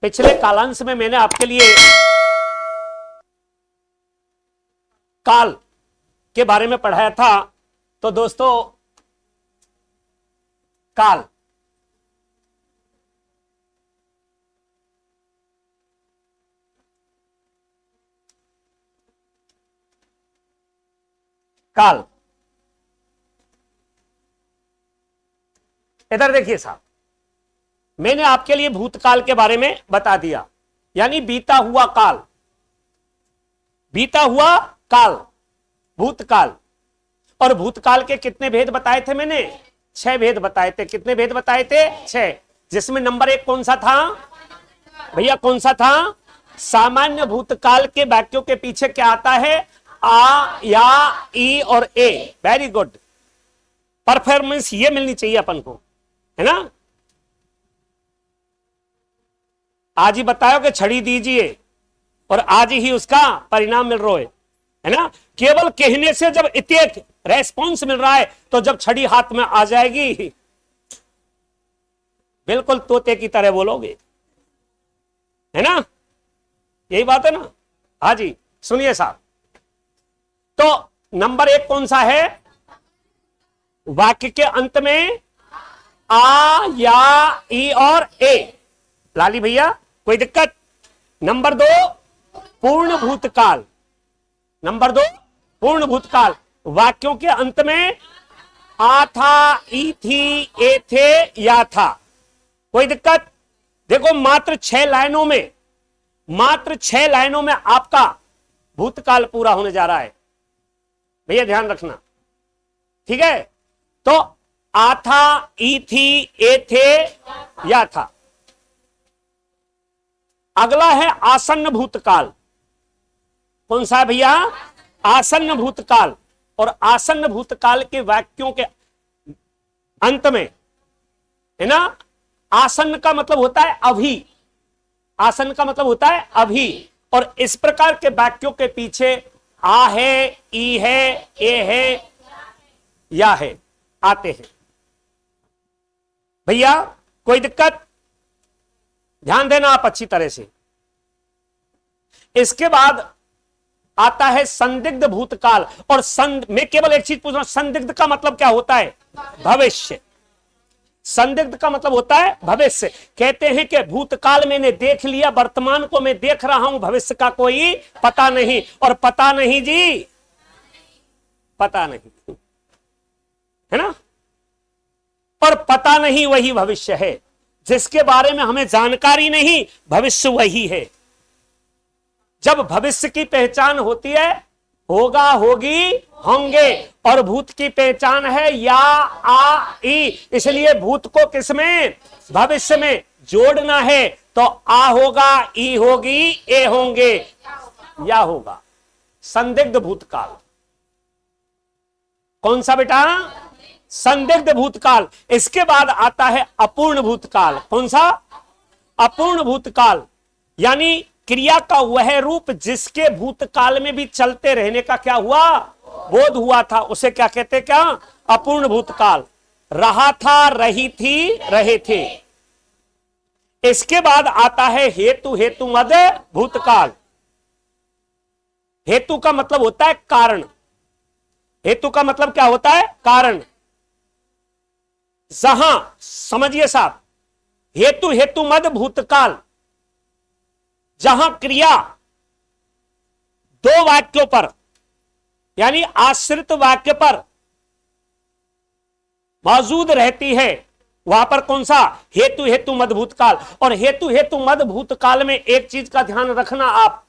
पिछले कालांश में मैंने आपके लिए काल के बारे में पढ़ाया था। तो दोस्तों काल काल इधर देखिए साहब, मैंने आपके लिए भूतकाल के बारे में बता दिया, यानी बीता हुआ काल, बीता हुआ काल, भूतकाल। और भूतकाल के कितने भेद बताए थे मैंने? 6 भेद बताए थे। कितने भेद बताए थे? 6। जिसमें नंबर 1 कौन सा था भैया? कौन सा था? सामान्य भूतकाल के वाक्यों के पीछे क्या आता है? आ, या, ई और ए। वेरी गुड, परफॉर्मेंस ये मिलनी चाहिए अपन को, है ना। आज ही बताओ कि छड़ी दीजिए और आज ही उसका परिणाम मिल रहा है ना। केवल कहने से जब इतने रेस्पॉन्स मिल रहा है तो जब छड़ी हाथ में आ जाएगी बिल्कुल तोते की तरह बोलोगे, है ना। यही बात है ना। हाँ जी, सुनिए साहब, तो नंबर 1 कौन सा है? वाक्य के अंत में आ, या, ई और ए। लाली भैया कोई दिक्कत? नंबर 2 पूर्ण भूतकाल। नंबर 2 पूर्ण भूतकाल, वाक्यों के अंत में आ था, ई थी, ए थे, या था। कोई दिक्कत? देखो मात्र 6 लाइनों में, मात्र 6 लाइनों में आपका भूतकाल पूरा होने जा रहा है भैया, ध्यान रखना, ठीक है। तो आ था, ई थी, ए थे, या था। अगला है आसन्न भूतकाल। कौन सा है भैया? आसन्न भूतकाल। और आसन्न भूतकाल के वाक्यों के अंत में, है ना, आसन्न का मतलब होता है अभी, आसन्न का मतलब होता है अभी। और इस प्रकार के वाक्यों के पीछे आ है, ई है, ए है, या है आते हैं भैया। कोई दिक्कत? ध्यान देना आप अच्छी तरह से। इसके बाद आता है संदिग्ध भूतकाल। और मैं केवल एक चीज पूछ रहा हूं, संदिग्ध का मतलब क्या होता है? भविष्य। संदिग्ध का मतलब होता है भविष्य। कहते हैं कि भूतकाल मैंने देख लिया, वर्तमान को मैं देख रहा हूं, भविष्य का कोई पता नहीं। और पता नहीं जी, पता नहीं, है ना। और पता नहीं वही भविष्य है, जिसके बारे में हमें जानकारी नहीं, भविष्य वही है। जब भविष्य की पहचान होती है होगा, होगी, होंगे, और भूत की पहचान है या, आ, ई। इसलिए भूत को किसमें? भविष्य में जोड़ना है। तो आ होगा, ई होगी, ए होंगे, या होगा। संदिग्ध भूतकाल। कौन सा बेटा? संदिग्ध भूतकाल। इसके बाद आता है अपूर्ण भूतकाल। कौन सा? अपूर्ण भूतकाल, यानी क्रिया का वह रूप जिसके भूतकाल में भी चलते रहने का क्या हुआ? बोध हुआ था, उसे क्या कहते? क्या? अपूर्ण भूतकाल। रहा था, रही थी, रहे थे। इसके बाद आता है हेतु हेतु मद भूतकाल। हेतु का मतलब होता है कारण। हेतु का मतलब क्या होता है? कारण। जहां, समझिए साहब, हेतु हेतु मद भूतकाल, जहां क्रिया 2 वाक्यों पर, यानी आश्रित वाक्य पर मौजूद रहती है, वहां पर कौन सा? हेतु हेतु मद भूतकाल। और हेतु हेतु मद भूतकाल में एक चीज का ध्यान रखना आप,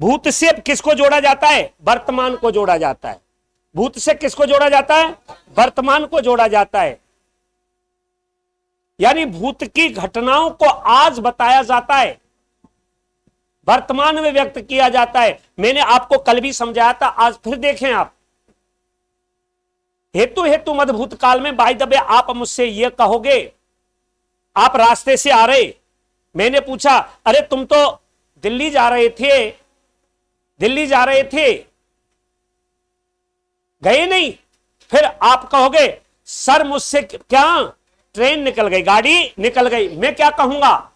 भूत से किसको जोड़ा जाता है? वर्तमान को जोड़ा जाता है। भूत से किसको जोड़ा जाता है? वर्तमान को जोड़ा जाता है। यानी भूत की घटनाओं को आज बताया जाता है, वर्तमान में व्यक्त किया जाता है। मैंने आपको कल भी समझाया था, आज फिर देखें आप। हेतु हेतु मद भूतकाल में बाय द वे आप मुझसे यह कहोगे, आप रास्ते से आ रहे, मैंने पूछा अरे तुम तो दिल्ली जा रहे थे, दिल्ली जा रहे थे, गए नहीं? फिर आप कहोगे सर मुझसे क्या, ट्रेन निकल गई, गाड़ी निकल गई। मैं क्या कहूंगा?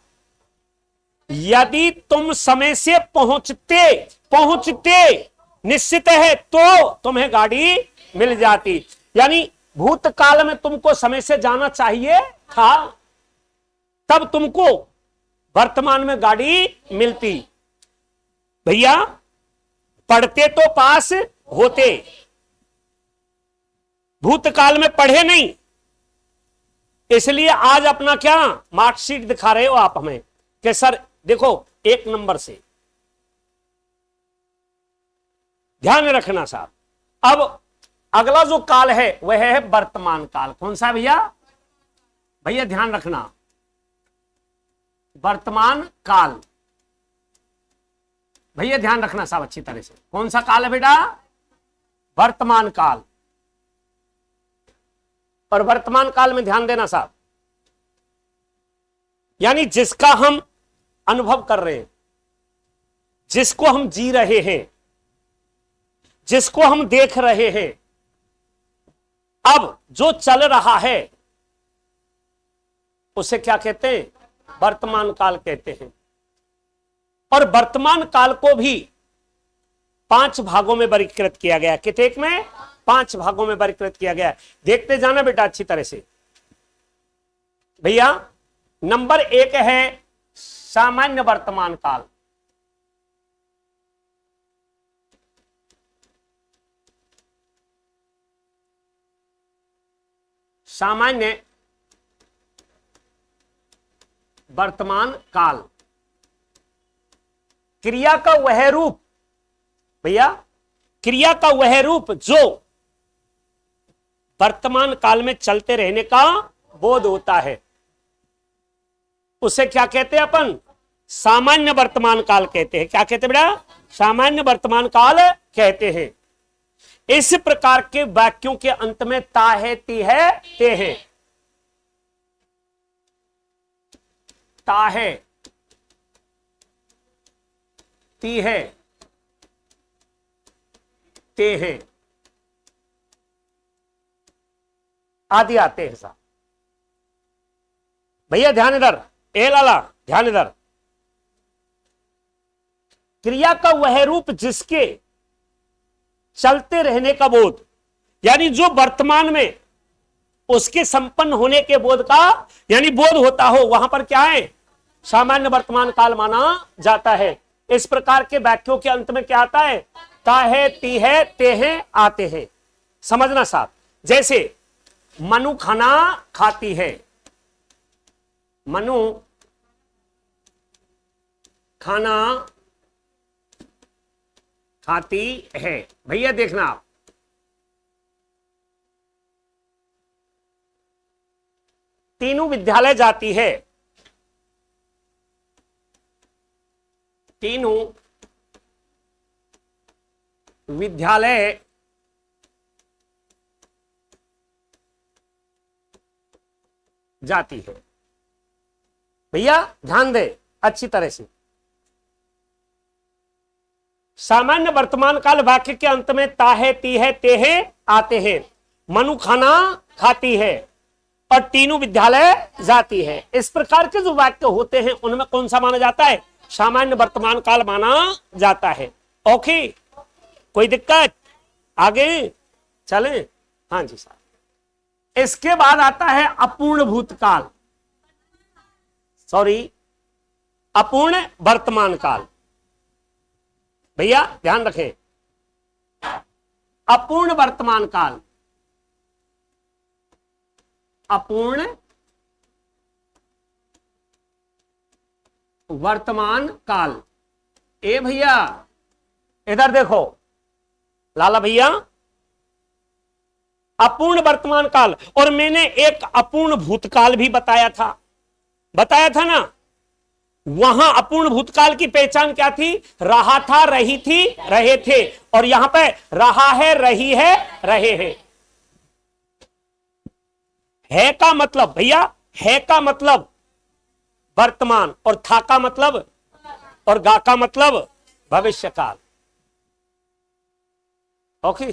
यदि तुम समय से पहुंचते पहुंचते निश्चित है तो तुम्हें गाड़ी मिल जाती। यानी भूतकाल में तुमको समय से जाना चाहिए था, तब तुमको वर्तमान में गाड़ी मिलती। भैया पढ़ते तो पास होते, भूतकाल में पढ़े नहीं, इसलिए आज अपना क्या मार्कशीट दिखा रहे हो आप हमें कि सर देखो 1 नंबर से। ध्यान रखना साहब। अब अगला जो काल है वह है वर्तमान काल। कौन सा भैया? भैया ध्यान रखना, वर्तमान काल। भैया ध्यान रखना साहब अच्छी तरह से। कौन सा काल है बेटा? वर्तमान काल। और वर्तमान काल में ध्यान देना साहब, यानी जिसका हम अनुभव कर रहे हैं, जिसको हम जी रहे हैं, जिसको हम देख रहे हैं, अब जो चल रहा है उसे क्या कहते हैं? वर्तमान काल कहते हैं। और वर्तमान काल को भी 5 भागों में वर्गीकृत किया गया। कितने में? 5 भागों में वर्गीकृत किया गया। देखते जाना बेटा अच्छी तरह से। भैया नंबर 1 है सामान्य वर्तमान काल। सामान्य वर्तमान काल, क्रिया का वह रूप, भैया क्रिया का वह रूप जो वर्तमान काल में चलते रहने का बोध होता है, उसे क्या कहते हैं अपन? सामान्य वर्तमान काल कहते हैं। क्या कहते हैं बेटा? सामान्य वर्तमान काल कहते हैं। इस प्रकार के वाक्यों के अंत में ता है, ती है, ते है, ता है, ती है, ते हैं आदि आते हैं साहब। भैया ध्यान इधर, ए लाला ध्यान इधर। क्रिया का वह रूप जिसके चलते रहने का बोध, यानी जो वर्तमान में उसके संपन्न होने के बोध का यानी बोध होता हो, वहां पर क्या है? सामान्य वर्तमान काल माना जाता है। इस प्रकार के वाक्यों के अंत में क्या आता है? ता है, ती है, ते हैं आते हैं। समझना साहब। जैसे मनु खाना खाती है, मनु खाना खाती है। भैया देखना आप, तीनों विद्यालय जाती है, तीनों विद्यालय जाती है। भैया ध्यान दे अच्छी तरह से। सामान्य वर्तमान काल वाक्य के अंत में ता है, ती है, ते है आते हैं। मनु खाना खाती है और तीनों विद्यालय जाती है। इस प्रकार के जो वाक्य होते हैं उनमें कौन सा माना जाता है? सामान्य वर्तमान काल माना जाता है। ओके, कोई दिक्कत? आगे चलें? हाँ जी साहब। इसके बाद आता है अपूर्ण भूतकाल, सॉरी अपूर्ण वर्तमान काल। भैया ध्यान रखें, अपूर्ण वर्तमान काल, अपूर्ण वर्तमान काल। ए भैया इधर देखो लाला भैया, अपूर्ण वर्तमान काल। और मैंने एक अपूर्ण भूतकाल भी बताया था ना। वहां अपूर्ण भूतकाल की पहचान क्या थी? रहा था, रही थी, रहे थे। और यहां पे रहा है, रही है, रहे हैं। है का मतलब भैया, है का मतलब वर्तमान, और था का मतलब, और गा का मतलब भविष्य काल। ओके,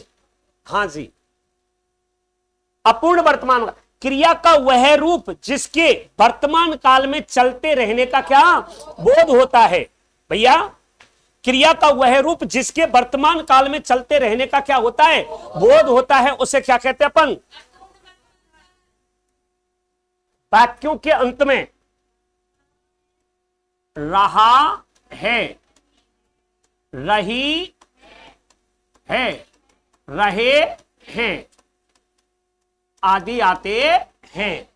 हाँ जी। अपूर्ण वर्तमान, क्रिया का वह रूप जिसके वर्तमान काल में चलते रहने का क्या बोध होता है। भैया, क्रिया का वह रूप जिसके वर्तमान काल में चलते रहने का क्या होता है बोध होता है, उसे क्या कहते हैं अपन। वाक्यों के अंत में रहा है, रही है, रहे हैं आदि आते हैं।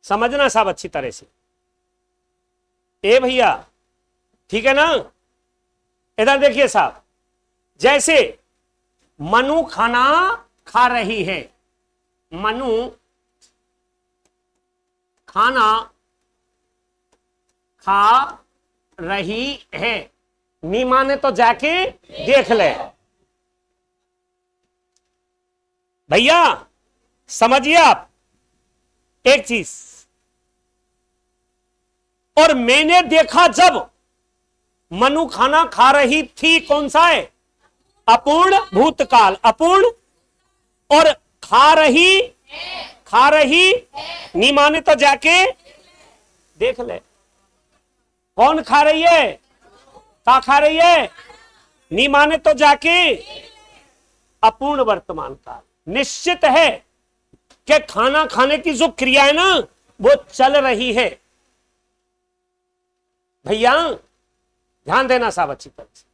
समझना साहब अच्छी तरह से। ए भैया, ठीक है ना। इधर देखिए साहब, जैसे मनु खाना खा रही है, मनु खाना खा रही है, नीमा ने तो जाके देख ले। भैया समझिए आप एक चीज, और मैंने देखा जब मनु खाना खा रही थी, कौन सा है अपूर्ण भूतकाल, अपूर्ण, और खा रही नीमा ने तो जाके देख ले। कौन खा रही है, क्या खा रही है, नीमा ने तो जाके, अपूर्ण वर्तमान काल। निश्चित है कि खाना खाने की जो क्रिया है ना वो चल रही है। भैया ध्यान देना साहब अच्छी तरह से।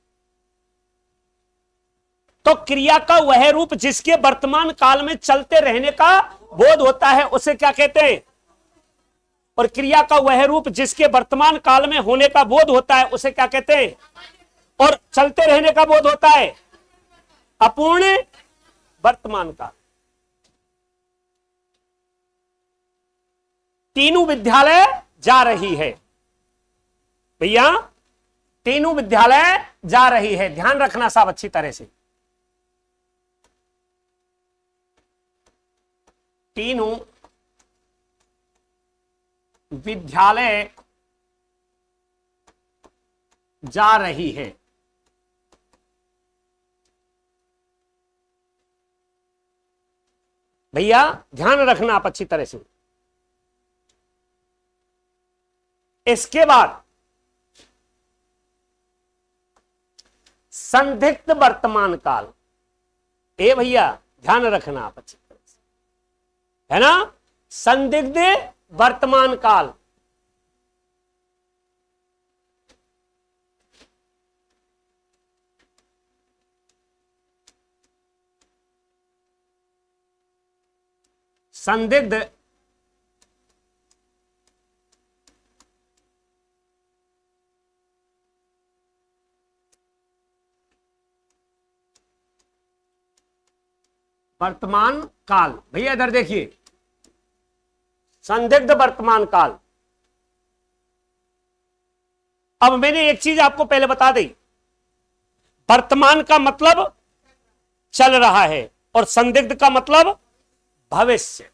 तो क्रिया का वह रूप जिसके वर्तमान काल में चलते रहने का बोध होता है उसे क्या कहते हैं, और क्रिया का वह रूप जिसके वर्तमान काल में होने का बोध होता है उसे क्या कहते हैं, और चलते रहने का बोध होता है अपूर्ण वर्तमान काल। तीनों विद्यालय जा रही है। भैया तीनों विद्यालय जा रही है, ध्यान रखना साहब अच्छी तरह से। तीनों विद्यालय जा रही है। भैया ध्यान रखना आप अच्छी तरह से। इसके बाद संदिग्ध वर्तमान काल। ए भैया ध्यान रखना आप अच्छी तरह से, है ना। संदिग्ध वर्तमान काल, संदिग्ध वर्तमान काल। भैया इधर देखिए, संदिग्ध वर्तमान काल। अब मैंने एक चीज आपको पहले बता दी, वर्तमान का मतलब चल रहा है और संदिग्ध का मतलब भविष्य।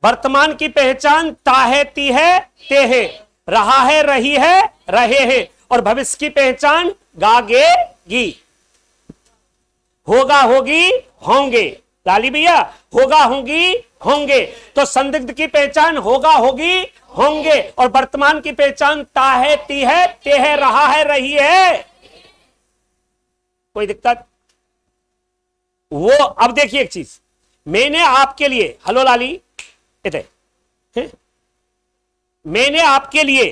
वर्तमान की पहचान ता है, ती है, ते है, रहा है, रही है, रहे हैं, और भविष्य की पहचान गागे गी, होगा, होगी, होंगे। लाली भैया, होगा, होगी, होंगे। तो संदिग्ध की पहचान होगा, होगी, होंगे, और वर्तमान की पहचान ता है, ती है, ते है, रहा है, रही है। कोई दिक्कत? वो अब देखिए एक चीज, मैंने आपके लिए, हेलो लाली, इधर, मैंने आपके लिए,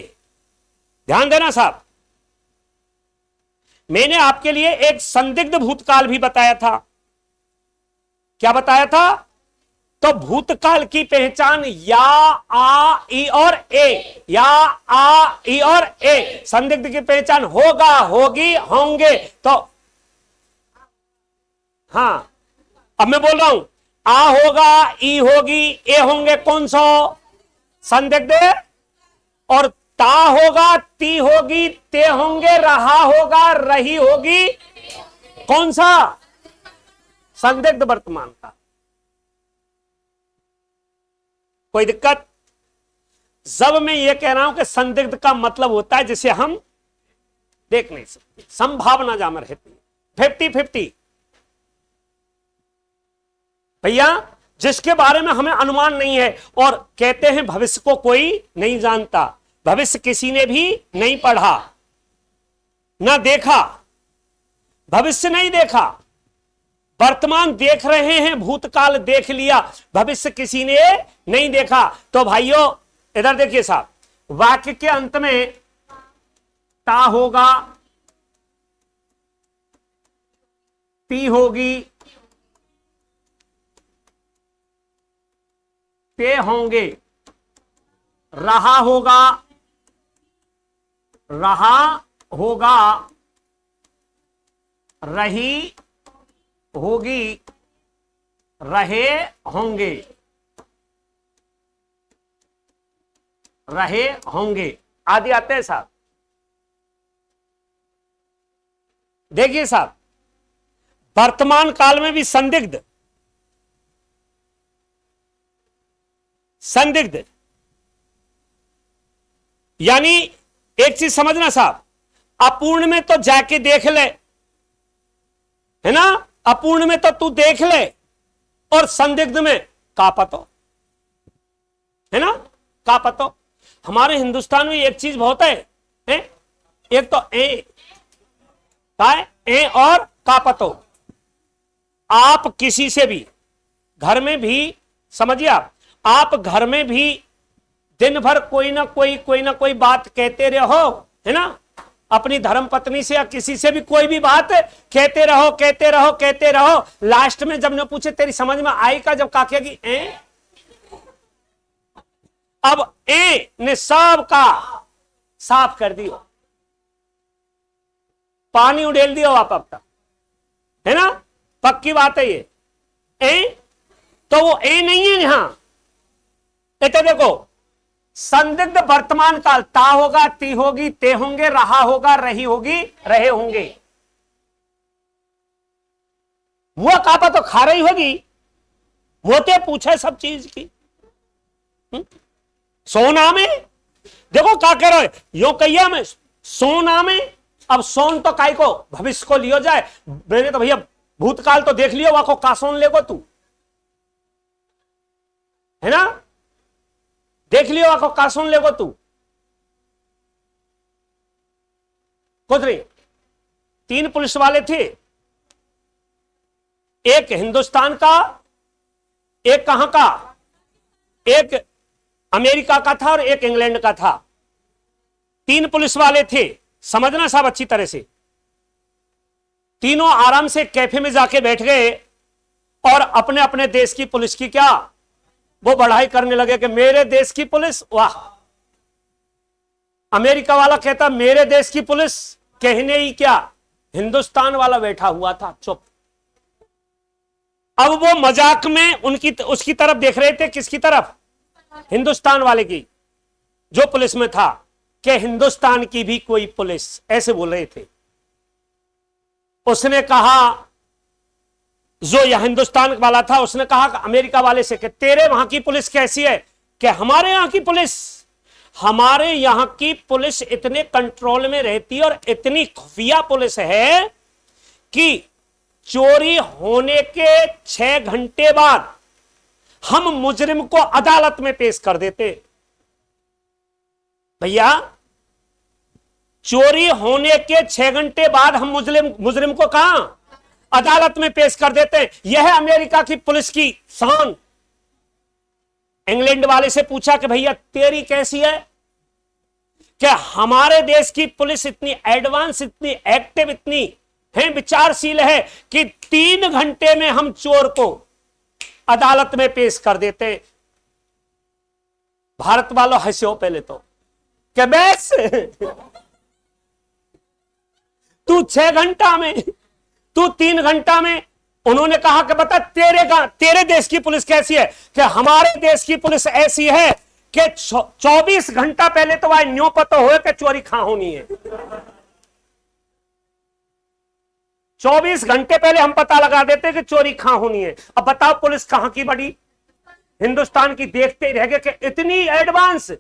ध्यान देना साहब, मैंने आपके लिए एक संदिग्ध भूतकाल भी बताया था। क्या बताया था? तो भूतकाल की पहचान या, आ, ई और ए, या, आ, ई और ए। संदिग्ध की पहचान होगा, होगी, होंगे। तो हां, अब मैं बोल रहा हूं, आ होगा, ई होगी, ए होंगे, कौन सा संदिग्ध, और ता होगा, ती होगी, ते होंगे, रहा होगा, रही होगी, कौन सा संदिग्ध वर्तमान का। कोई दिक्कत? जब मैं ये कह रहा हूं कि संदिग्ध का मतलब होता है जिसे हम देख नहीं सकते, संभावना जहां रहती है 50-50। भैया, जिसके बारे में हमें अनुमान नहीं है, और कहते हैं भविष्य को कोई नहीं जानता, भविष्य किसी ने भी नहीं पढ़ा ना देखा, भविष्य नहीं देखा, वर्तमान देख रहे हैं, भूतकाल देख लिया, भविष्य किसी ने नहीं देखा। तो भाइयों इधर देखिए साहब, वाक्य के अंत में ता होगा, ती होगी, ते होंगे, रहा होगा, रहा होगा, रही होगी, रहे होंगे, रहे होंगे आदि आते हैं साहब। देखिए साहब, वर्तमान काल में भी संदिग्ध, संदिग्ध यानी एक चीज समझना साहब, अपूर्ण में तो जाके देख ले, है ना, अपूर्ण में तो तू देख ले, और संदिग्ध में का पतो, है ना, का पतो। हमारे हिंदुस्तान में एक चीज बहुत है, एक तो का है, ए और का पतो। आप किसी से भी घर में भी, समझिए आप घर में भी दिन भर कोई ना कोई बात कहते रहो, है ना, अपनी धर्म पत्नी से या किसी से भी कोई भी बात कहते रहो, कहते रहो, कहते रहो, लास्ट में जब न पूछे तेरी समझ में आई का, जब काकेगी अब ए ने सब का साफ कर दियो, पानी उड़ेल दियो आप अब तक, है ना, पक्की बात है ये। तो वो नहीं है यहां, तो देखो संदिग्ध वर्तमान काल, ता होगा, ती होगी, ते होंगे, रहा होगा, रही होगी, रहे होंगे। वो कापा तो खा रही होगी, वो तो पूछे सब चीज की। सोना में देखो क्या कह रहे, यो कहिया में सोना में, अब सोन तो काय को भविष्य को लियो जाए, मैंने तो भैया भूतकाल तो देख लियो, वाको का सोन लेगो तू, है ना, देख लियो वाको का सोन लेगो तू, कुछ नहीं। 3 पुलिस वाले थे, एक हिंदुस्तान का, एक कहां का, एक अमेरिका का था और एक इंग्लैंड का था। 3 पुलिस वाले थे, समझना साहब अच्छी तरह से। तीनों आराम से कैफे में जाके बैठ गए और अपने अपने देश की पुलिस की क्या वो बढ़ाई करने लगे कि मेरे देश की पुलिस, वाह। अमेरिका वाला कहता मेरे देश की पुलिस, कहने ही क्या, हिंदुस्तान वाला बैठा हुआ था चुप। अब वो मजाक में उसकी तरफ देख रहे थे, किसकी तरफ, हिंदुस्तान वाले की, जो पुलिस में था, कि हिंदुस्तान की भी कोई पुलिस, ऐसे बोल रहे थे। उसने कहा, जो यह हिंदुस्तान वाला था, उसने कहा अमेरिका वाले से कि तेरे वहां की पुलिस कैसी है, कि हमारे यहां की पुलिस, हमारे यहां की पुलिस इतने कंट्रोल में रहती है और इतनी खुफिया पुलिस है कि चोरी होने के 6 घंटे बाद हम मुजरिम को अदालत में पेश कर देते। भैया, चोरी होने के 6 घंटे बाद हम मुजरिम को कहां, अदालत में पेश कर देते हैं। यह है अमेरिका की पुलिस की शान। इंग्लैंड वाले से पूछा कि भैया तेरी कैसी है, कि हमारे देश की पुलिस इतनी एडवांस, इतनी एक्टिव, इतनी है विचारशील है कि 3 घंटे में हम चोर को अदालत में पेश कर देते। भारत वालों हंसो पहले तो, कि बस तू 6 घंटा में, तू 3 घंटा में। उन्होंने कहा कि बता तेरे देश की पुलिस कैसी है, कि हमारे देश की पुलिस ऐसी है कि 24 घंटा पहले तो वह न्यो पता हो कि चोरी कहां होनी है। 24 घंटे पहले हम पता लगा देते कि चोरी कहां होनी है। अब बताओ पुलिस कहां की बड़ी, हिंदुस्तान की। देखते ही रह गए कि इतनी एडवांस,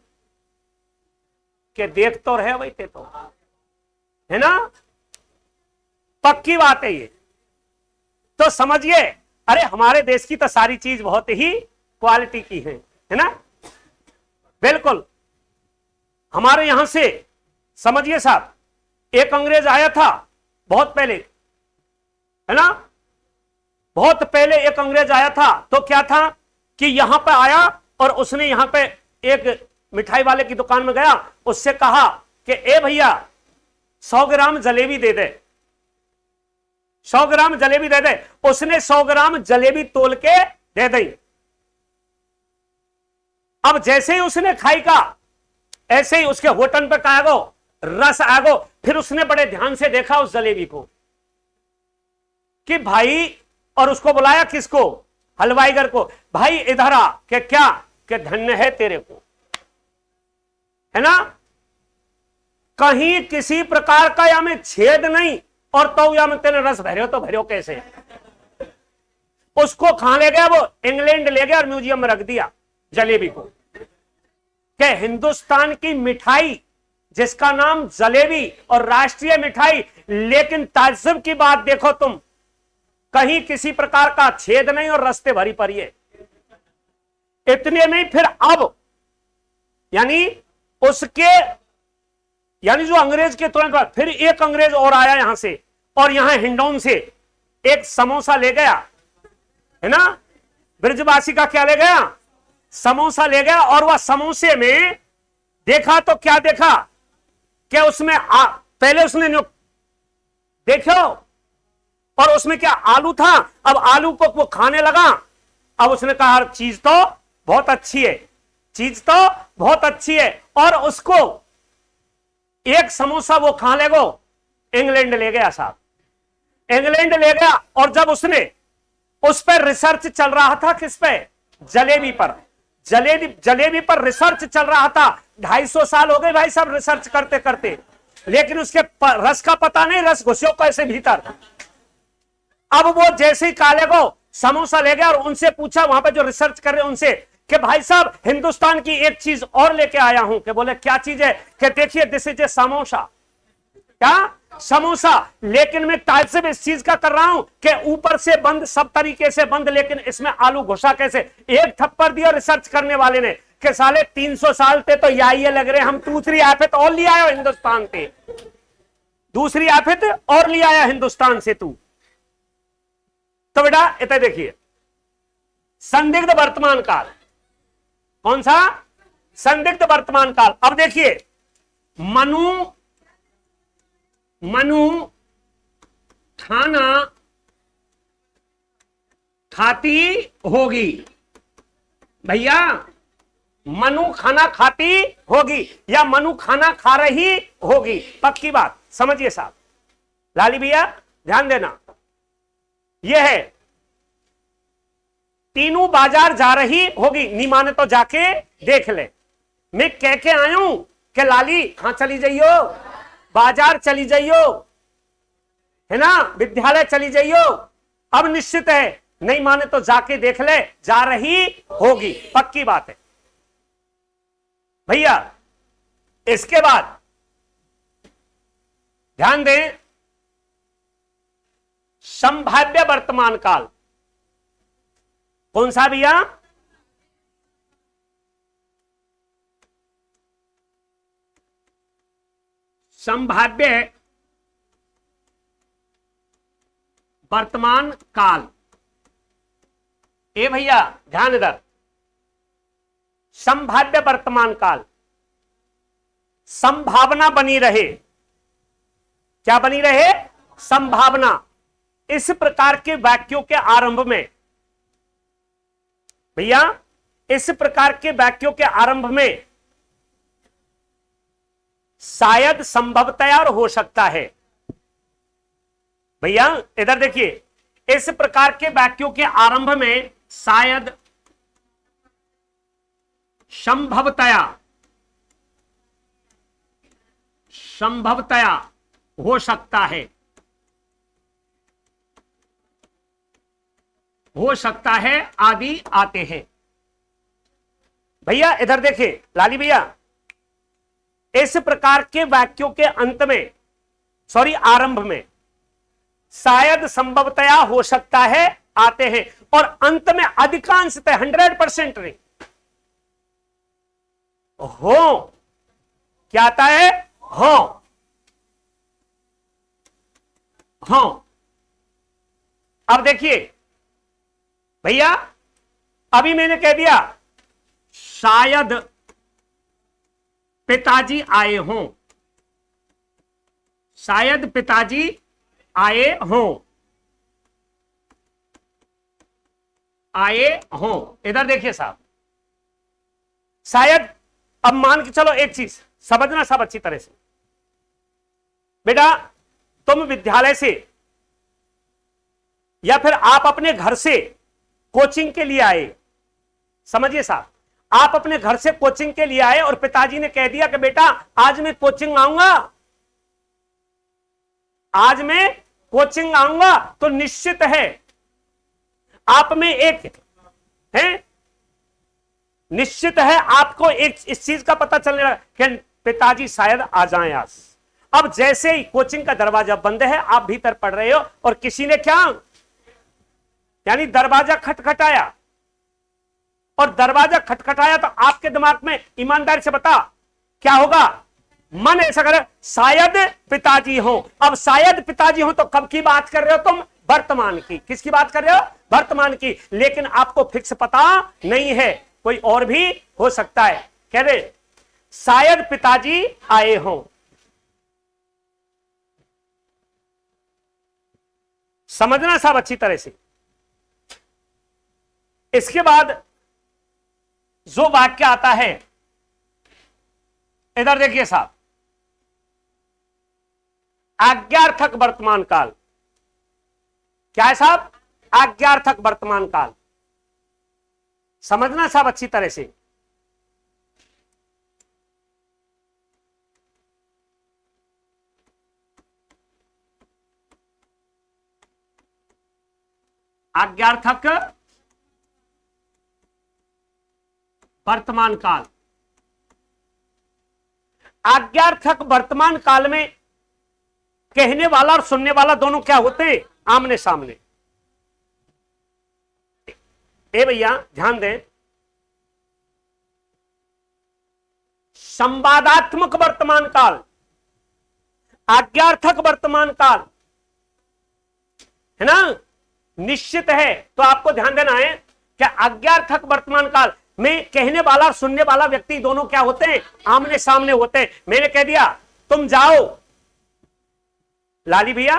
कि देख तो रहे भाई ते तो, है ना, पक्की बात है ये। तो समझिए अरे हमारे देश की तो सारी चीज बहुत ही क्वालिटी की है ना, बिल्कुल। हमारे यहां से समझिए साहब, एक अंग्रेज आया था बहुत पहले, है ना, बहुत पहले एक अंग्रेज आया था। तो क्या था कि यहां पे आया और उसने यहां पे एक मिठाई वाले की दुकान में गया, उससे कहा कि ए भैया 100 ग्राम जलेबी दे दे, 100 ग्राम जलेबी दे दे। उसने 100 ग्राम जलेबी तोल के दे दी। अब जैसे ही उसने खाई का, ऐसे ही उसके होठन पे कागो रस आगो। फिर उसने बड़े ध्यान से देखा उस जलेबी को कि भाई, और उसको बुलाया किसको, हलवाईगर को, भाई इधर आ, कि क्या, कि धन्य है तेरे को, है ना, कहीं किसी प्रकार का या में छेद नहीं, और तो या में तेने रस भरियो तो भरियो कैसे। उसको कहां ले गया, वो इंग्लैंड ले गया और म्यूजियम में रख दिया जलेबी को, कि हिंदुस्तान की मिठाई जिसका नाम जलेबी और राष्ट्रीय मिठाई, लेकिन ताज्जुब की बात देखो तुम, कहीं किसी प्रकार का छेद नहीं और रस्ते भरी पड़ी है। इतने नहीं, फिर अब यानी उसके, यानी जो अंग्रेज के तुरंत बाद फिर एक अंग्रेज और आया यहां से, और यहां हिंडौन से एक समोसा ले गया, है ना, ब्रजवासी का क्या ले गया, समोसा ले गया। और वह समोसे में देखा तो क्या देखा, क्या उसमें पहले उसने देखो, और उसमें क्या आलू था। अब आलू को वो खाने लगा। अब उसने कहा चीज तो बहुत अच्छी है, चीज तो बहुत अच्छी है। और उसको एक समोसा वो कहां ले गो, इंग्लैंड ले गया साहब, इंग्लैंड ले गया। और जब उसने उस पर रिसर्च चल रहा था, किस पे, जलेबी पर, जलेबी पर रिसर्च चल रहा था। 250 साल हो गए भाई साहब रिसर्च करते करते, लेकिन उसके रस का पता नहीं, रस घुसियो कैसे भीतर। अब वो जैसे ही काले को समोसा ले गया और उनसे पूछा, वहां पे जो रिसर्च कर रहे हैं उनसे, कि भाई साहब हिंदुस्तान की एक चीज और लेके आया हूं। कि बोले क्या चीज है, कि देखिए दिस इज ए समोसा, क्या समोसा, लेकिन मैं ताज्जुब इस चीज का कर रहा हूं कि ऊपर से बंद, सब तरीके से बंद, लेकिन इसमें आलू घुसा कैसे। एक थप्पड़ दिया रिसर्च करने वाले ने कि साले 300 साल थे तो ये लग रहे, हम दूसरी आफत और ले आयो हिंदुस्तान से, दूसरी आफत और ले आया हिंदुस्तान से तू। तो बेटा इतना देखिए, संदिग्ध वर्तमान काल, कौन सा, संदिग्ध वर्तमान काल। अब देखिए, मनु खाना खाती होगी, भैया मनु खाना खाती होगी या मनु खाना खा रही होगी, पक्की बात समझिए साहब। लाली भैया ध्यान देना, यह है, तीनों बाजार जा रही होगी, नहीं माने तो जाके देख ले। मैं कह के आया हूं कि लाली कहां चली जाइयो, बाजार चली जाइयो, है ना, विद्यालय चली जाइयो। अब निश्चित है, नहीं माने तो जाके देख ले, जा रही होगी, पक्की बात है भैया। इसके बाद ध्यान दें, संभाव्य वर्तमान काल, कौन सा भैया, संभाव्य वर्तमान काल। ए भैया ध्यान इधर, संभाव्य वर्तमान काल, संभावना बनी रहे, क्या बनी रहे, संभावना। इस प्रकार के वाक्यों के आरंभ में भैया, इस प्रकार के वाक्यों के आरंभ में शायद संभवतया और हो सकता है। भैया इधर देखिए, इस प्रकार के वाक्यों के आरंभ में शायद संभवतया हो सकता है, हो सकता है आदि आते हैं। भैया इधर देखिए लाली भैया, इस प्रकार के वाक्यों के अंत में, सॉरी आरंभ में, शायद संभवतया हो सकता है आते हैं और अंत में अधिकांशतः 100% नहीं हो, क्या आता है? हो, हो। अब देखिए भैया, अभी मैंने कह दिया शायद पिताजी आए हों, शायद पिताजी आए हों, आए हों। इधर देखिए साहब, शायद, अब मान के चलो एक चीज समझना सब अच्छी तरह से, बेटा तुम विद्यालय से या फिर आप अपने घर से कोचिंग के लिए आए, समझिए साहब, आप अपने घर से कोचिंग के लिए आए और पिताजी ने कह दिया कि बेटा आज मैं कोचिंग आऊंगा, आज मैं कोचिंग आऊंगा, तो निश्चित है आप में एक है, निश्चित है आपको एक इस चीज का पता चलने लगा कि पिताजी शायद आ जाएं आज। अब जैसे ही कोचिंग का दरवाजा बंद है, आप भीतर पढ़ रहे हो और किसी ने क्या, यानी दरवाजा खटखटाया, और दरवाजा खटखटाया तो आपके दिमाग में ईमानदारी से बता क्या होगा? मन ऐसा करे शायद पिताजी हो। अब शायद पिताजी हो तो कब की बात कर रहे हो तुम? वर्तमान की। किसकी बात कर रहे हो? वर्तमान की। लेकिन आपको फिक्स पता नहीं है, कोई और भी हो सकता है। कह रहे शायद पिताजी आए हों, समझना साहब अच्छी तरह से। इसके बाद जो वाक्य आता है, इधर देखिए साहब, आज्ञार्थक वर्तमान काल। क्या है साहब? आज्ञार्थक वर्तमान काल। समझना साहब अच्छी तरह से। आज्ञार्थक वर्तमान काल। आज्ञार्थक वर्तमान काल में कहने वाला और सुनने वाला दोनों क्या होते हैं? आमने सामने। ए भैया ध्यान दें, संवादात्मक वर्तमान काल, आज्ञार्थक वर्तमान काल, है ना, निश्चित है। तो आपको ध्यान देना है कि आज्ञार्थक वर्तमान काल में कहने वाला और सुनने वाला व्यक्ति दोनों क्या होते हैं? आमने सामने होते हैं। मैंने कह दिया तुम जाओ, लाली भैया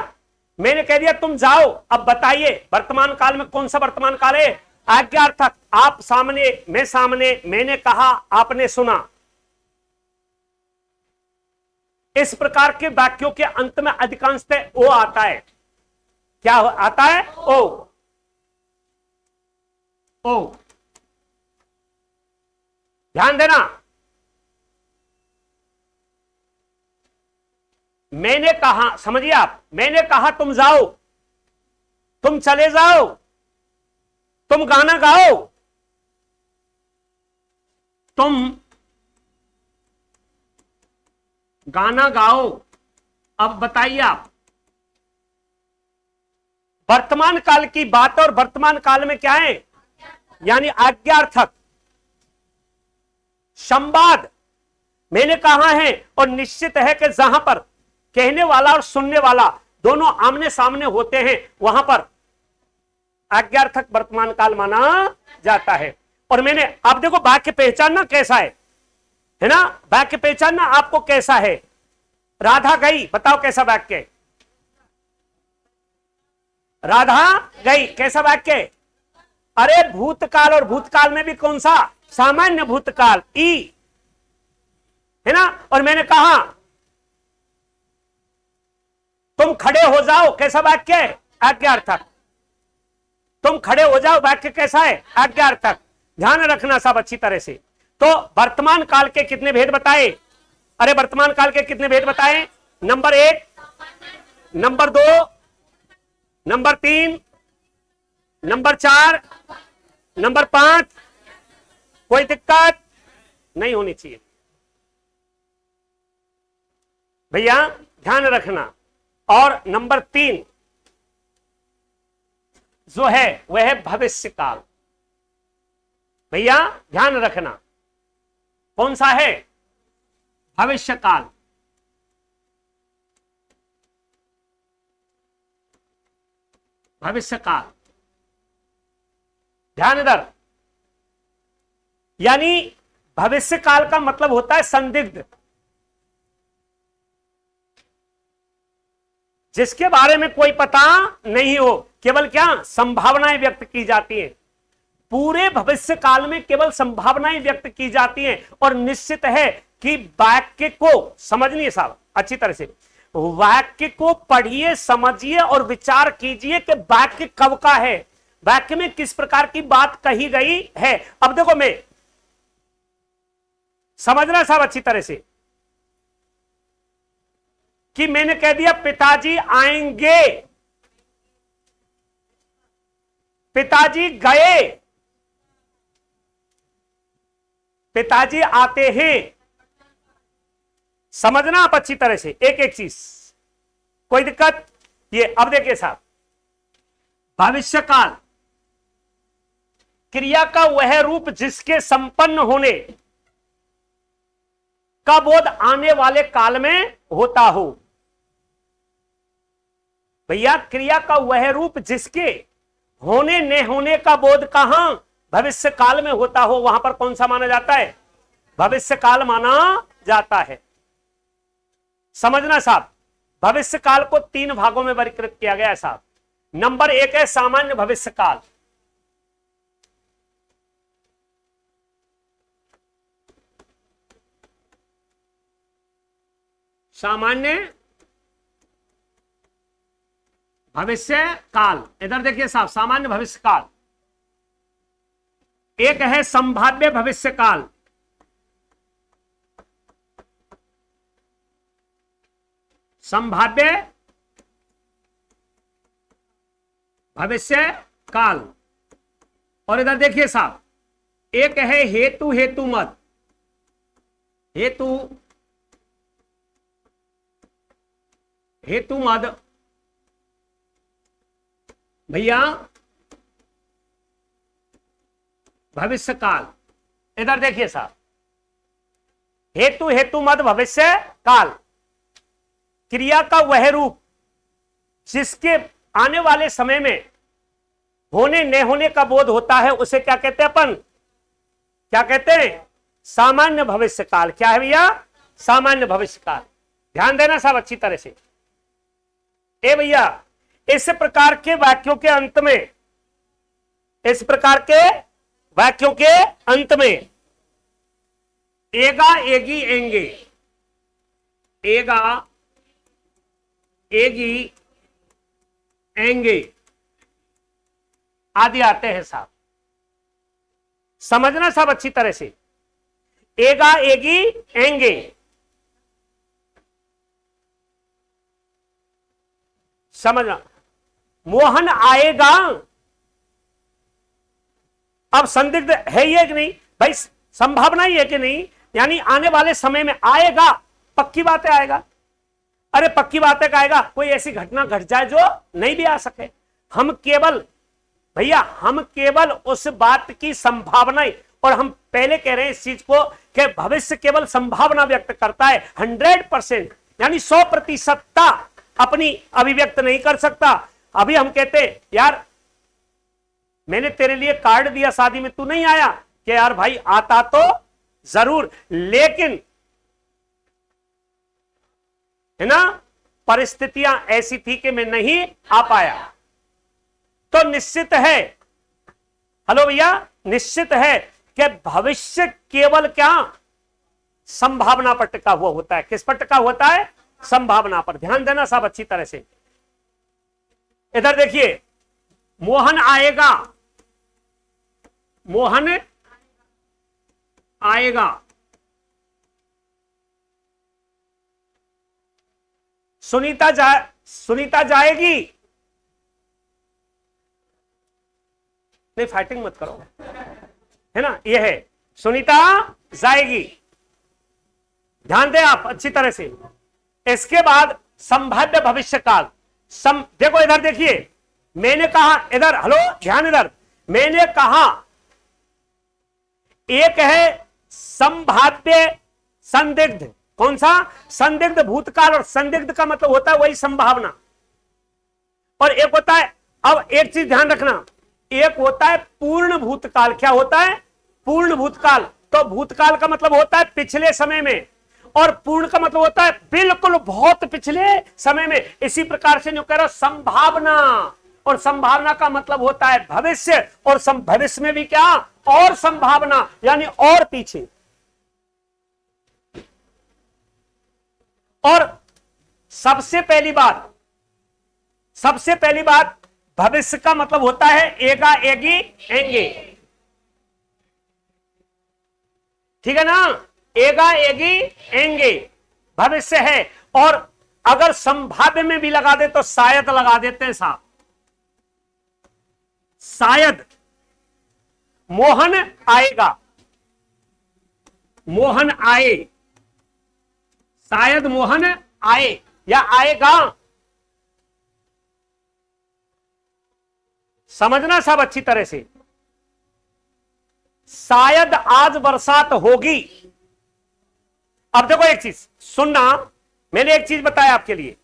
मैंने कह दिया तुम जाओ, अब बताइए वर्तमान काल में कौन सा वर्तमान काल है? आज्ञार्थक। आप सामने, मैं सामने, मैंने कहा, आपने सुना। इस प्रकार के वाक्यों के अंत में अधिकांशतः ओ आता है। क्या आता है? ओ। ओ, ध्यान देना, मैंने कहा, समझिए आप, मैंने कहा तुम जाओ, तुम चले जाओ, तुम गाना गाओ, तुम गाना गाओ। अब बताइए आप, वर्तमान काल की बात और वर्तमान काल में क्या है? यानी आज्ञार्थक संवाद। मैंने कहा है और निश्चित है कि जहां पर कहने वाला और सुनने वाला दोनों आमने सामने होते हैं, वहां पर आज्ञार्थक वर्तमान काल माना जाता है। और मैंने, आप देखो वाक्य पहचानना कैसा है ना, वाक्य पहचानना आपको कैसा है। राधा गई, बताओ कैसा वाक्य है? राधा गई, कैसा वाक्य है? अरे भूतकाल, और भूतकाल में भी कौन सा? सामान्य भूतकाल, ई, है ना। और मैंने कहा तुम खड़े हो जाओ, कैसा वाक्य है? आज्ञार्थक। तुम खड़े हो जाओ, वाक्य कैसा है? आज्ञार्थक। ध्यान रखना सब अच्छी तरह से। तो वर्तमान काल के कितने भेद बताए? अरे वर्तमान काल के कितने भेद बताए? Number 1, number 2, number 3, number 4, number 5। कोई दिक्कत नहीं होनी चाहिए भैया, ध्यान रखना। और नंबर 3, जो है वह है भविष्य काल। भैया ध्यान रखना, कौन सा है? भविष्य काल। भविष्य काल, ध्यान इधर। यानी भविष्य काल का मतलब होता है संदिग्ध, जिसके बारे में कोई पता नहीं हो, केवल क्या संभावनाएं व्यक्त की जाती हैं। पूरे भविष्य काल में केवल संभावनाएं व्यक्त की जाती हैं, और निश्चित है कि वाक्य को समझनिए साहब अच्छी तरह से, वाक्य को पढ़िए, समझिए और विचार कीजिए कि वाक्य कब का है, वाक्य में किस प्रकार की बात कही गई है। अब देखो, मैं समझना साहब अच्छी तरह से कि मैंने कह दिया पिताजी आएंगे, पिताजी गए, पिताजी आते हैं। समझना आप अच्छी तरह से एक एक चीज, कोई दिक्कत? ये अब देखिए साहब, भविष्य काल क्रिया का वह रूप जिसके संपन्न होने का बोध आने वाले काल में होता हो। भैया क्रिया का वह रूप जिसके होने न होने का बोध कहां? भविष्य काल में होता हो, वहां पर कौन सा माना जाता है? भविष्य काल माना जाता है। समझना साहब, भविष्य काल को 3 भागों में वर्गीकृत किया गया है साहब। नंबर 1 है सामान्य भविष्य काल। सामान्य भविष्य काल, इधर देखिए साहब, सामान्य भविष्य काल। एक है संभाव्य भविष्य काल, संभाव्य भविष्य काल। और इधर देखिए साहब, एक है हेतु हेतु मत, हेतु हेतु मद। भैया भविष्य काल, इधर देखिए साहब, हेतु हेतु मद भविष्य काल, क्रिया का वह रूप जिसके आने वाले समय में होने न होने का बोध होता है, उसे क्या कहते हैं अपन? क्या कहते हैं? सामान्य भविष्य काल। क्या है भैया? सामान्य भविष्य काल। ध्यान देना साहब अच्छी तरह से। ए भैया, इस प्रकार के वाक्यों के अंत में, इस प्रकार के वाक्यों के अंत में एगा एगी एंगे, एगा एगी एंगे आदि आते हैं साहब। समझना साहब अच्छी तरह से, एगा एगी एंगे। समझना, मोहन आएगा। अब संदिग्ध है ये कि नहीं भाई? संभावना ही है कि नहीं? यानी आने वाले समय में आएगा, पक्की बात है आएगा। अरे पक्की बात है आएगा, कोई ऐसी घटना घट जाए जो नहीं भी आ सके। हम केवल भैया, हम केवल उस बात की संभावना, और हम पहले कह रहे हैं इस चीज को कि भविष्य केवल संभावना व्यक्त करता है, 100%, यानी 100% अपनी अभिव्यक्त नहीं कर सकता। अभी हम कहते हैं यार मैंने तेरे लिए कार्ड दिया शादी में, तू नहीं आया, कि यार भाई आता तो जरूर, लेकिन है ना परिस्थितियां ऐसी थी कि मैं नहीं आ पाया। तो निश्चित है, हेलो भैया, निश्चित है कि भविष्य केवल क्या संभावना पर टिका हुआ होता है। किस पर टिका होता है? संभावना पर। ध्यान देना साहब अच्छी तरह से। इधर देखिए, मोहन आएगा, मोहन आएगा, सुनीता जाएगी। नहीं फाइटिंग मत करो, है ना, ये है सुनीता जाएगी। ध्यान दें आप अच्छी तरह से। इसके बाद संभाव्य भविष्य काल। देखो इधर देखिए, मैंने कहा इधर, हेलो ध्यान इधर, मैंने कहा एक है संभाव्य संदिग्ध, कौन सा? संदिग्ध भूतकाल, और संदिग्ध का मतलब होता है वही संभावना, और एक होता है, अब एक चीज ध्यान रखना, एक होता है पूर्ण भूतकाल। क्या होता है? पूर्ण भूतकाल। तो भूतकाल का मतलब होता है पिछले समय में, और पूर्ण का मतलब होता है बिल्कुल बहुत पिछले समय में। इसी प्रकार से जो कह रहा हूं संभावना, और संभावना का मतलब होता है भविष्य, और भविष्य में भी क्या? और संभावना, यानी और पीछे। और सबसे पहली बात भविष्य का मतलब होता है एगा, एगी, एंगे, ठीक है ना? एगा, एगी, एंगे भविष्य है। और अगर संभाव्य में भी लगा दे तो शायद लगा देते हैं साहब, शायद मोहन आएगा, मोहन आए, शायद मोहन आए या आएगा। समझना सब अच्छी तरह से। शायद आज बरसात होगी। अब देखो एक चीज सुनना, मैंने एक चीज बताया आपके लिए,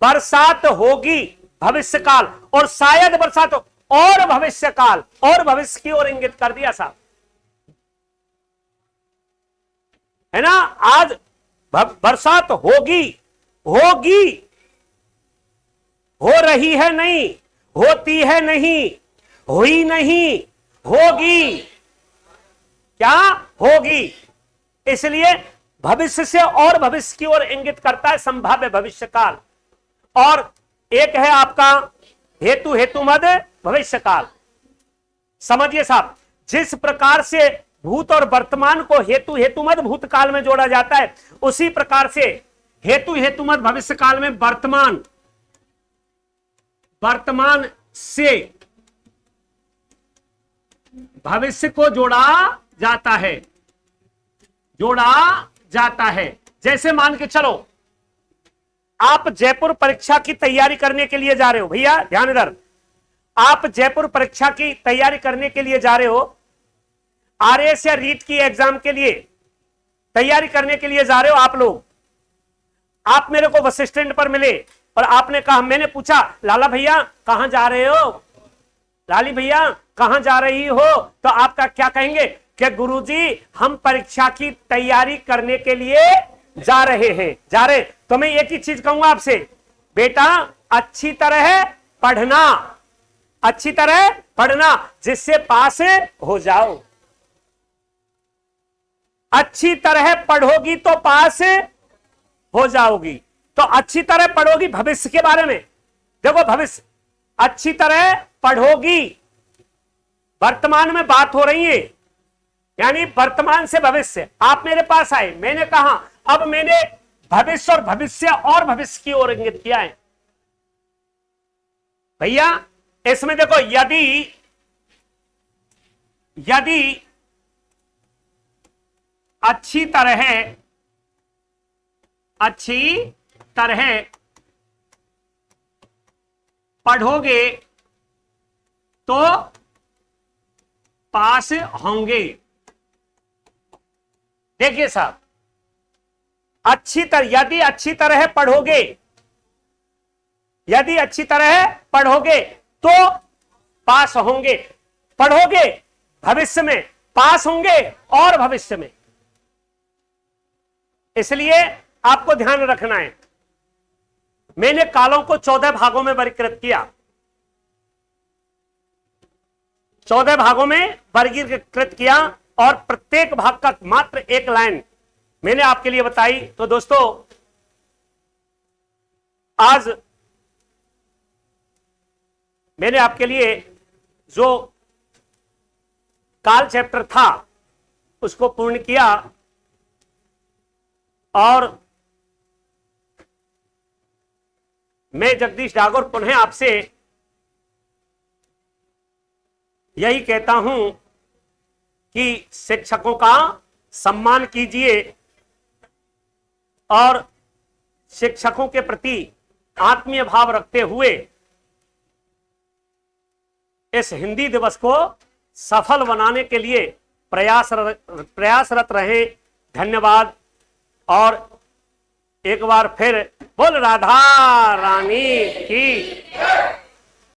बरसात होगी भविष्य काल, और शायद बरसात हो, और भविष्य काल, और भविष्य की ओर इंगित कर दिया साहब, है ना? आज बरसात होगी, होगी, हो रही है नहीं, होती है नहीं, हुई नहीं, होगी। क्या? होगी। इसलिए भविष्य से और भविष्य की ओर इंगित करता है संभाव्य भविष्य काल। और एक है आपका हेतु हेतुमद भविष्य काल। समझिए साहब, जिस प्रकार से भूत और वर्तमान को हेतु हेतुमद भूतकाल में जोड़ा जाता है, उसी प्रकार से हेतु हेतुमद भविष्य काल में वर्तमान से भविष्य को जोड़ा जाता है। जैसे मान के चलो, आप जयपुर परीक्षा की तैयारी करने के लिए जा रहे हो, भैया ध्यान इधर, आप जयपुर परीक्षा की तैयारी करने के लिए जा रहे हो, आरएस या रीट की एग्जाम के लिए तैयारी करने के लिए जा रहे हो आप लोग। आप मेरे को बस स्टैंड पर मिले और आपने कहा, मैंने पूछा लाला भैया कहां जा रहे हो, लाली भैया कहां जा रही हो, तो आपका क्या कहेंगे कि गुरुजी हम परीक्षा की तैयारी करने के लिए जा रहे। तो मैं एक ही चीज कहूंगा आपसे, बेटा अच्छी तरह पढ़ना, जिससे पास हो जाओ। अच्छी तरह पढ़ोगी तो पास हो जाओगी। तो अच्छी तरह पढ़ोगी भविष्य के बारे में, देखो भविष्य, अच्छी तरह पढ़ोगी, वर्तमान में बात हो रही है, यानी वर्तमान से भविष्य। आप मेरे पास आए, मैंने कहा, अब मैंने भविष्य और भविष्य की ओर इंगित किया है। भैया इसमें देखो, यदि अच्छी तरह पढ़ोगे तो पास होंगे। देखिए साहब, यदि अच्छी तरह पढ़ोगे तो पास होंगे। पढ़ोगे भविष्य में, पास होंगे और भविष्य में। इसलिए आपको ध्यान रखना है, मैंने कालों को 14 भागों में वर्गीकृत किया, 14 भागों में वर्गीकृत किया, और प्रत्येक भाग का मात्र एक लाइन मैंने आपके लिए बताई। तो दोस्तों, आज मैंने आपके लिए जो काल चैप्टर था उसको पूर्ण किया, और मैं जगदीश डागोर पुनः आपसे यही कहता हूं कि शिक्षकों का सम्मान कीजिए और शिक्षकों के प्रति आत्मीय भाव रखते हुए इस हिंदी दिवस को सफल बनाने के लिए प्रयासरत रहे। धन्यवाद। और एक बार फिर बोल राधा रानी की